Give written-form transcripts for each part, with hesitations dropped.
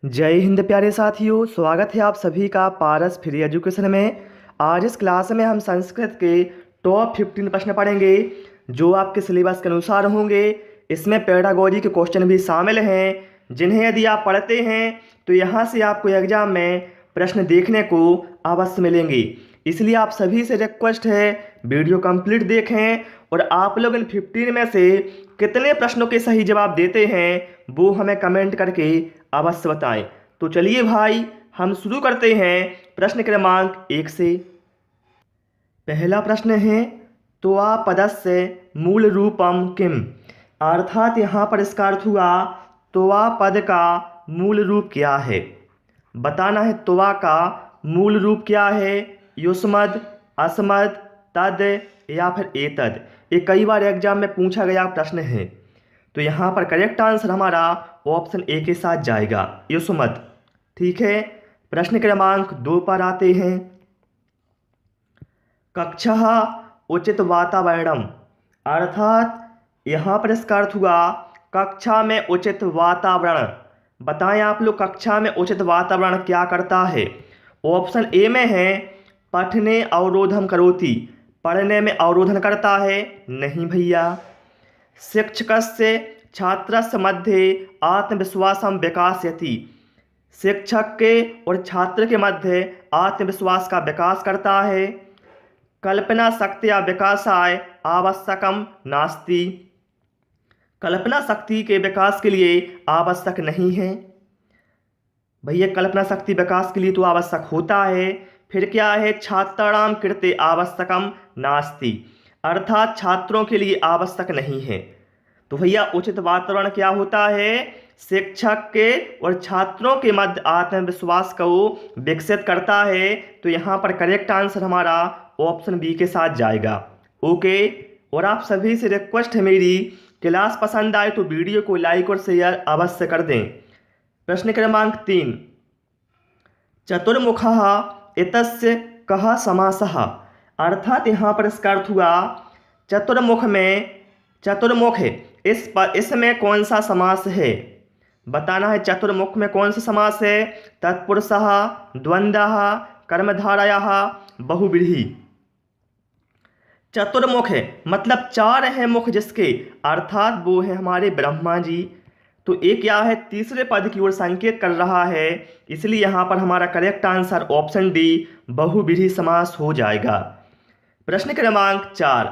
जय हिंद प्यारे साथियों, स्वागत है आप सभी का पारस फ्री एजुकेशन में। आज इस क्लास में हम संस्कृत के टॉप 15 प्रश्न पढ़ेंगे जो आपके सिलेबस के अनुसार होंगे। इसमें पेडागोजी के क्वेश्चन भी शामिल हैं जिन्हें यदि आप पढ़ते हैं तो यहाँ से आपको एग्जाम में प्रश्न देखने को अवश्य मिलेंगे। इसलिए आप सभी से रिक्वेस्ट है वीडियो कंप्लीट देखें और आप लोग इन 15 में से कितने प्रश्नों के सही जवाब देते हैं वो हमें कमेंट करके अवश्य बताएं। तो चलिए भाई हम शुरू करते हैं प्रश्न क्रमांक 1 से। पहला प्रश्न है त्वा पदस्य मूल रूपम किम, अर्थात यहाँ पर इसका अर्थ हुआ त्वा पद का मूल रूप क्या है। बताना है त्वा का मूल रूप क्या है, युष्मद, अस्मद, तद या फिर एतद। ये कई बार एग्जाम में पूछा गया प्रश्न है। तो यहाँ पर करेक्ट आंसर हमारा ऑप्शन ए के साथ जाएगा, युष्मद। ठीक है, प्रश्न क्रमांक 2 पर आते हैं। कक्षः उचित वातावरणम, अर्थात यहाँ पर इसका अर्थ हुआ कक्षा में उचित वातावरण। बताएं आप लोग कक्षा में उचित वातावरण क्या करता है। ऑप्शन ए में है पठने अवरोधम करोति, पढ़ने में अवरोधन करता है। नहीं भैया। शिक्षकस्य छात्रस्य मध्ये आत्मविश्वासम विकासयति, शिक्षक के और छात्र के मध्य आत्मविश्वास का विकास करता है। कल्पना शक्तिया विकासाय आवश्यकम नास्ति, कल्पना शक्ति के विकास के लिए आवश्यक नहीं है। भैया कल्पना शक्ति विकास के लिए तो आवश्यक होता है। फिर क्या है, छात्राणाम कृते आवश्यकम नास्ति, अर्थात छात्रों के लिए आवश्यक नहीं है। तो भैया उचित वातावरण क्या होता है, शिक्षक के और छात्रों के मध्य आत्मविश्वास को विकसित करता है। तो यहाँ पर करेक्ट आंसर हमारा ऑप्शन बी के साथ जाएगा। ओके, और आप सभी से रिक्वेस्ट है मेरी, क्लास पसंद आए तो वीडियो को लाइक और शेयर अवश्य कर दें। प्रश्न क्रमांक 3, चतुर्मुखः एतस्य कः समासः, अर्थात यहाँ पर इसका अर्थ हुआ चतुर्मुख में, चतुर्मुख है इसमें कौन सा समास है। बताना है चतुर्मुख में कौन सा समास है। तत्पुरुषः, द्वंद्वः, कर्मधारयः, बहुव्रीहि। चतुर्मुख है मतलब 4 है मुख जिसके, अर्थात वो है हमारे ब्रह्मा जी। तो एक क्या है, तीसरे पद की ओर संकेत कर रहा है, इसलिए यहाँ पर हमारा करेक्ट आंसर ऑप्शन डी बहुव्रीहि समास हो जाएगा। प्रश्न क्रमांक 4,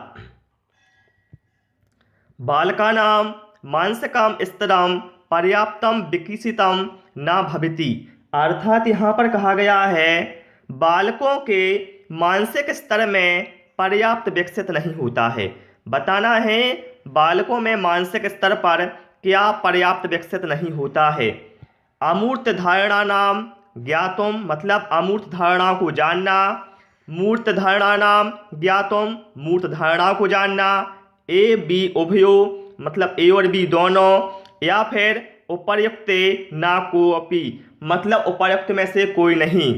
बालकानां मानसिकं स्तरं पर्याप्तं विकसितं न भवति, अर्थात यहाँ पर कहा गया है बालकों के मानसिक स्तर में पर्याप्त विकसित नहीं होता है। बताना है बालकों में मानसिक स्तर पर क्या पर्याप्त विकसित नहीं होता है। अमूर्त धारणा नाम ज्ञातुम, मतलब अमूर्त धारणाओं को जानना। मूर्त धारणा नाम ज्ञातुम, मूर्त धारणाओं को जानना। ए बी उभयो, मतलब ए और बी दोनों। या फिर उपर्युक्ते ना कोअपि, मतलब उपर्युक्त में से कोई नहीं।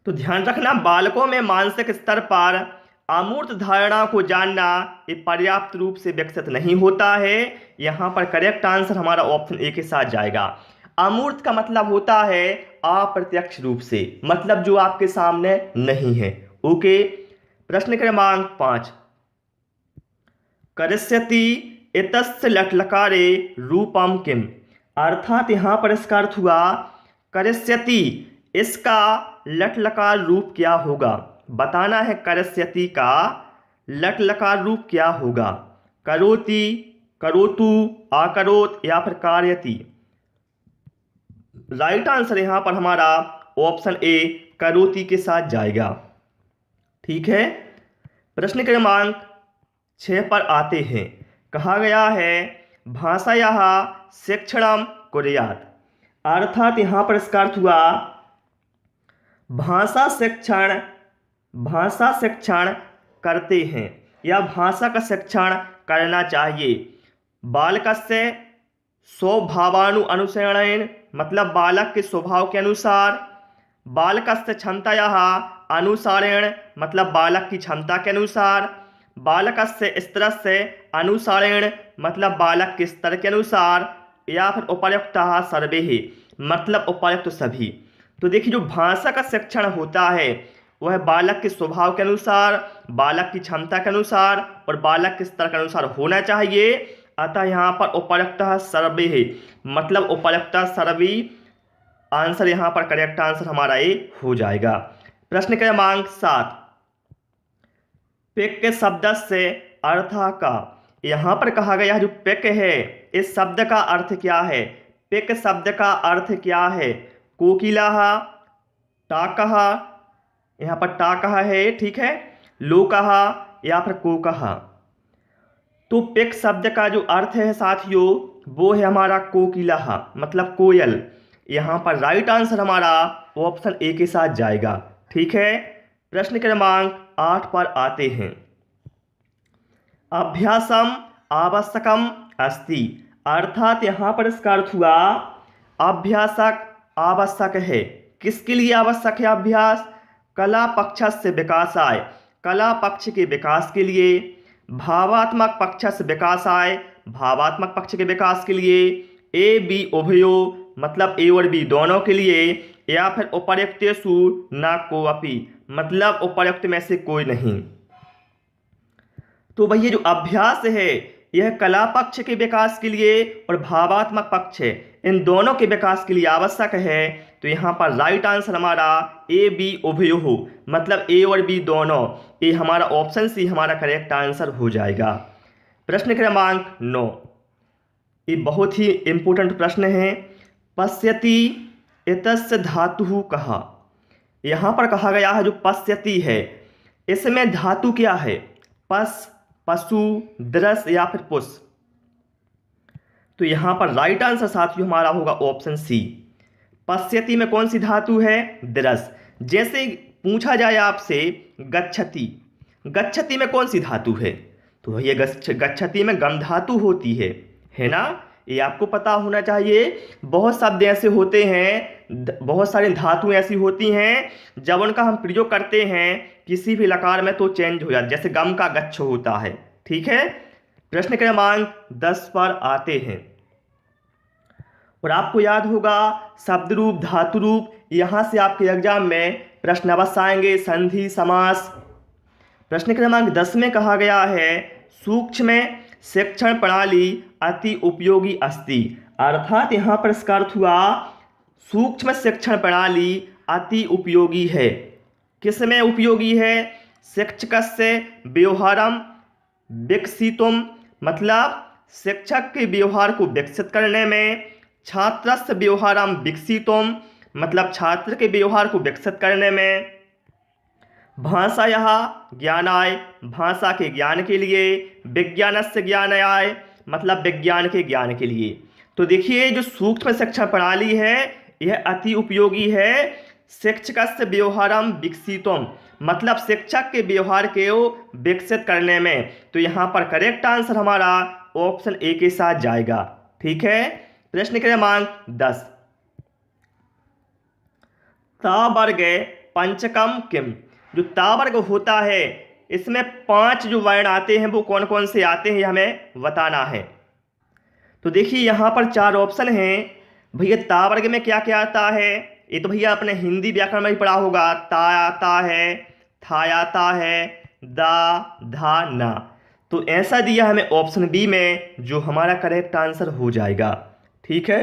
तो ध्यान रखना बालकों में मानसिक स्तर पर अमूर्त धारणा को जानना ये पर्याप्त रूप से विकसित नहीं होता है। यहाँ पर करेक्ट आंसर हमारा ऑप्शन ए के साथ जाएगा। अमूर्त का मतलब होता है अप्रत्यक्ष रूप से, मतलब जो आपके सामने नहीं है। ओके, प्रश्न क्रमांक 5, करिष्यति एतस्य लट्लकारे रूपम किम, अर्थात यहाँ पर इसका अर्थ हुआ करिष्यति इसका लट्लकार रूप क्या होगा। बताना है करिष्यति का लट्लकार रूप क्या होगा। करोति, करोतु, आकरोत या फिर कार्यति। राइट आंसर यहाँ पर हमारा ऑप्शन ए करोति के साथ जाएगा। ठीक है, प्रश्न क्रमांक 6 पर आते हैं। कहा गया है भाषायाः शिक्षणं कुर्यात्, अर्थात यहाँ पर इसका अर्थ हुआ भाषा शिक्षण करते हैं या भाषा का शिक्षण करना चाहिए। बालकस्य स्वभावानु अनुसरणेन, मतलब बालक के स्वभाव के अनुसार। बालकस्य क्षमतायाः अनुसारेण, मतलब बालक की क्षमता के अनुसार। बालकस्य स्तरस्य अनुसारेण, मतलब बालक के स्तर के अनुसार। या फिर उपर्युक्तः सर्वे, मतलब उपर्युक्त सभी। तो देखिए जो भाषा का शिक्षण होता है वह बालक के स्वभाव के अनुसार, बालक की क्षमता के अनुसार और बालक के स्तर के अनुसार होना चाहिए। अतः यहाँ पर उपर्युक्तः सर्वे है, मतलब उपर्युक्तः सर्वी आंसर यहाँ पर करेक्ट आंसर हमारा ये हो जाएगा। प्रश्न क्रमांक 7, पिक के शब्द से अर्थ का। यहाँ पर कहा गया है जो पिक है इस शब्द का अर्थ क्या है? पिक शब्द का अर्थ क्या है? कोकिला, टाकह, यहाँ पर टाकह है, ठीक है, लोकह या फिर कोकह। तो पिक शब्द का जो अर्थ है साथियों वो है हमारा कोकिला, मतलब कोयल। यहाँ पर राइट आंसर हमारा ऑप्शन ए के साथ जाएगा, ठीक है। प्रश्न क्रमांक 8 पर आते हैं। अभ्यासम आवश्यकम अस्ति, अर्थात यहाँ पर इसका अर्थ हुआ अभ्यासक आवश्यक है। किसके लिए आवश्यक है अभ्यास? कला पक्षस्य विकासाय, कला पक्ष के विकास के लिए। भावात्मक पक्षस्य विकासाय, भावात्मक पक्ष के विकास के लिए। ए बी उभयो, मतलब ए और बी दोनों के लिए। या फिर उपर्युक्तेषु न कोऽपि, मतलब उपर्युक्त में से कोई नहीं। तो भैया जो अभ्यास है यह कला पक्ष के विकास के लिए और भावात्मक पक्ष इन दोनों के विकास के लिए आवश्यक है। तो यहाँ पर राइट आंसर हमारा ए बी उभयोः, मतलब ए और बी दोनों, ये हमारा ऑप्शन सी हमारा करेक्ट आंसर हो जाएगा। प्रश्न क्रमांक 9, ये बहुत ही इम्पोर्टेंट प्रश्न है। पश्यति इत्यस्य धातुः कः। यहाँ पर कहा गया है जो पश्यति है इसमें धातु क्या है? पस, पशु, दृश्य या फिर पुष। तो यहाँ पर राइट आंसर साथियों हमारा होगा ऑप्शन सी। पश्यति में कौन सी धातु है? दृश्य। जैसे पूछा जाए आपसे गच्छति, गच्छति में कौन सी धातु है? तो ये गच्छति में गम धातु होती है ना, ये आपको पता होना चाहिए। बहुत शब्द ऐसे होते हैं, बहुत सारी धातुएं ऐसी होती हैं जब उनका हम प्रयोग करते हैं किसी भी लकार में तो चेंज हो जाता है, जैसे गम का गच्छ होता है, ठीक है। प्रश्न क्रमांक 10 पर आते हैं और आपको याद होगा शब्द रूप, धातु रूप, यहाँ से आपके एग्जाम में प्रश्न अवश्य आएंगे, संधि, समास। प्रश्न क्रमांक 10 में कहा गया है सूक्ष्म शिक्षण प्रणाली अति उपयोगी अस्ति, अर्थात यहाँ पर इसका अर्थ हुआ सूक्ष्म शिक्षण प्रणाली अति उपयोगी है। किसमें उपयोगी है? शिक्षकस्य व्यवहारम विकसितुम, मतलब शिक्षक के व्यवहार को विकसित करने में। छात्रस्य व्यवहारम विकसितुम, मतलब छात्र के व्यवहार को विकसित करने में। भाषायाः ज्ञानाय, भाषा के ज्ञान के लिए। विज्ञानस्य ज्ञानाय, मतलब विज्ञान के ज्ञान के लिए। तो देखिए जो सूक्ष्म शिक्षण प्रणाली है यह अति उपयोगी है। शिक्षकस्य व्यवहारम विकसितुम, मतलब शिक्षक के व्यवहार को विकसित करने में। तो यहाँ पर करेक्ट आंसर हमारा ऑप्शन ए के साथ जाएगा, ठीक है। प्रश्न क्रमांक 10, ता वर्ग पंचकम किम। जो ता वर्ग होता है इसमें 5 जो वर्ण आते हैं वो कौन कौन से आते हैं हमें बताना है। तो देखिए यहाँ पर 4 ऑप्शन हैं। भैया ता वर्ग में क्या क्या आता है? ये तो भैया अपने हिंदी व्याकरण में ही पढ़ा होगा। ता आता है, था आता है, दा, धा, ना। तो ऐसा दिया हमें ऑप्शन बी में जो हमारा करेक्ट आंसर हो जाएगा, ठीक है।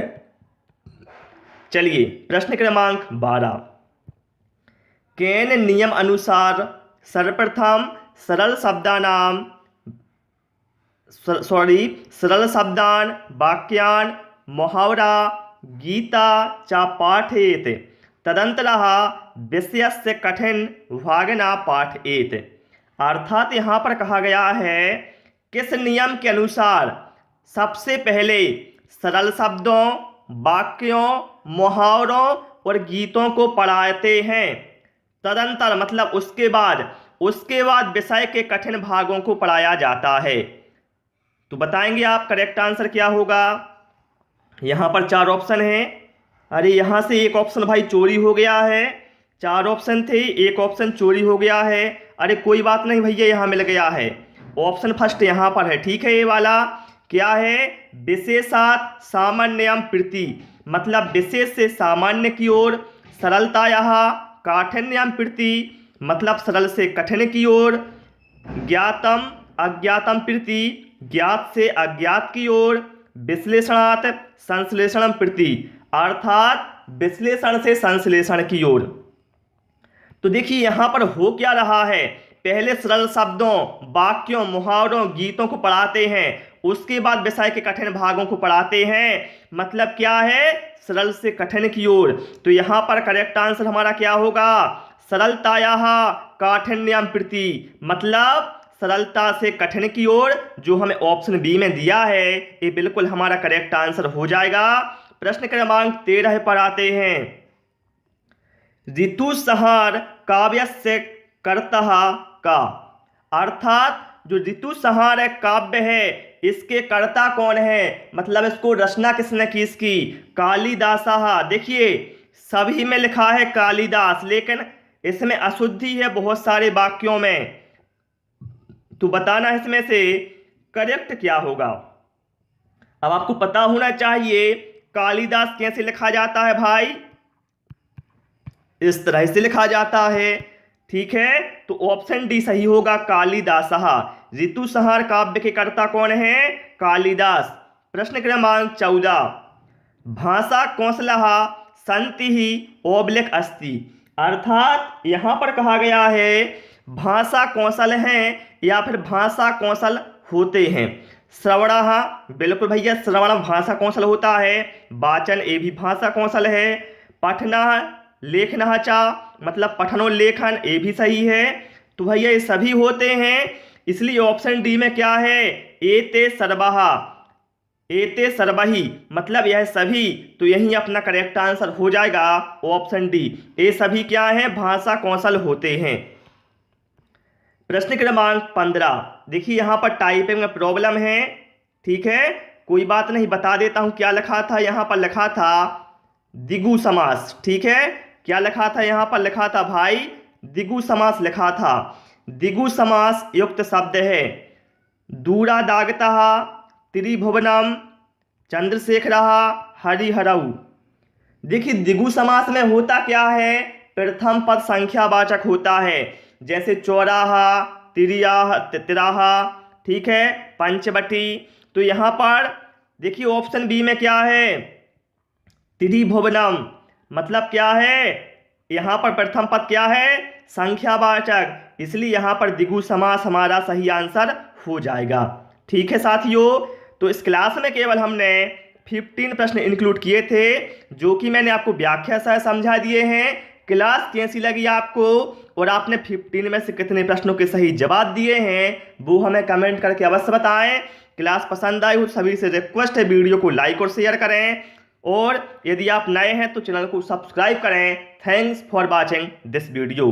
चलिए प्रश्न क्रमांक 12, केन नियम अनुसार सर्वप्रथम सरल शब्दान वाक्यान मुहावरा गीता च पाठयेत तदंतरः विषयस्य कठिन भाग न पाठयेत। अर्थात यहाँ पर कहा गया है किस नियम के अनुसार सबसे पहले सरल शब्दों, वाक्यों, मुहावरों और गीतों को पढ़ाते हैं। तदंतर मतलब उसके बाद विषय के कठिन भागों को पढ़ाया जाता है। तो बताएंगे आप करेक्ट आंसर क्या होगा। यहाँ पर 4 ऑप्शन हैं। अरे यहाँ से एक ऑप्शन भाई चोरी हो गया है। 4 ऑप्शन थे, एक ऑप्शन चोरी हो गया है। अरे कोई बात नहीं भैया, यहाँ मिल गया है। ऑप्शन फर्स्ट यहाँ पर है, ठीक है। ये वाला क्या है? विशेषात सामान्यम प्रति, मतलब विशेष से सामान्य की ओर। सरलतायाः काठिन्यम प्रति मतलब सरल से कठिन की ओर। ज्ञातम अज्ञातम प्रति ज्ञात से अज्ञात की ओर। विश्लेषणात् संश्लेषणम प्रति अर्थात विश्लेषण से संश्लेषण की ओर। तो देखिए यहाँ पर हो क्या रहा है, पहले सरल शब्दों, वाक्यों, मुहावरों, गीतों को पढ़ाते हैं, उसके बाद विषय के कठिन भागों को पढ़ाते हैं। मतलब क्या है, सरल से कठिन की ओर। तो यहाँ पर करेक्ट आंसर हमारा क्या होगा, सरलतायाः काठिन्यम प्रति मतलब सरलता से कठिन की ओर, जो हमें ऑप्शन बी में दिया है ये बिल्कुल हमारा करेक्ट आंसर हो जाएगा। प्रश्न क्रमांक 13 पर आते हैं। ऋतुसंहार काव्यस्य कर्ता का, अर्थात जो ऋतुसंहार काव्य है इसके कर्ता कौन है, मतलब इसको रचना किसने की इसकी, कालिदासः। देखिए सभी में लिखा है कालिदास, लेकिन इसमें अशुद्धि है बहुत सारे वाक्यों में, तो बताना इसमें से करेक्ट क्या होगा। अब आपको पता होना चाहिए कालिदास कैसे लिखा जाता है भाई, इस तरह से लिखा जाता है। ठीक है, तो ऑप्शन डी सही होगा, कालिदासः। ऋतुसंहार काव्य के कर्ता कौन है, कालिदास। प्रश्न क्रमांक 14। भाषा कौशलः सन्ति ओब्लिक अस्ति, अर्थात यहां पर कहा गया है भाषा कौशल हैं या फिर भाषा कौशल होते हैं। श्रवणः, बिल्कुल भैया श्रवण भाषा कौशल होता है। वाचन ये भी भाषा कौशल है। पठनः लेखनः च मतलब पठनोल्लेखन ये भी सही है। तो भैया ये सभी होते हैं, इसलिए ऑप्शन डी में क्या है, एते सर्वः, एते सर्वहि मतलब यह सभी, तो यही अपना करेक्ट आंसर हो जाएगा ऑप्शन डी, ये सभी क्या है, भाषा कौशल होते हैं। प्रश्न क्रमांक 15। देखिए यहाँ पर टाइपिंग में प्रॉब्लम है, ठीक है, कोई बात नहीं, बता देता हूँ क्या लिखा था। यहाँ पर लिखा था द्विगु समास, ठीक है, क्या लिखा था यहाँ पर, लिखा था भाई द्विगु समास लिखा था। द्विगु समास युक्त शब्द है दूरादागतः त्रिभुवनम चंद्रशेखरः हरिहरऊ। देखिए द्विगु समास में होता क्या है, प्रथम पद संख्यावाचक होता है, जैसे चौराहा, तिराहा, ठीक है, पंचवटी। तो यहाँ पर देखिए ऑप्शन बी में क्या है, त्रिभुवनम मतलब क्या है, यहाँ पर प्रथम पद क्या है, संख्यावाचक, इसलिए यहाँ पर द्विगु समास हमारा सही आंसर हो जाएगा। ठीक है साथियों, तो इस क्लास में केवल हमने 15 प्रश्न इंक्लूड किए थे, जो कि मैंने आपको व्याख्या सह समझा दिए हैं। क्लास कैसी लगी आपको और आपने 15 में से कितने प्रश्नों के सही जवाब दिए हैं वो हमें कमेंट करके अवश्य बताएं। क्लास पसंद आई हो सभी से रिक्वेस्ट है वीडियो को लाइक और शेयर करें, और यदि आप नए हैं तो चैनल को सब्सक्राइब करें। Thanks for watching this video.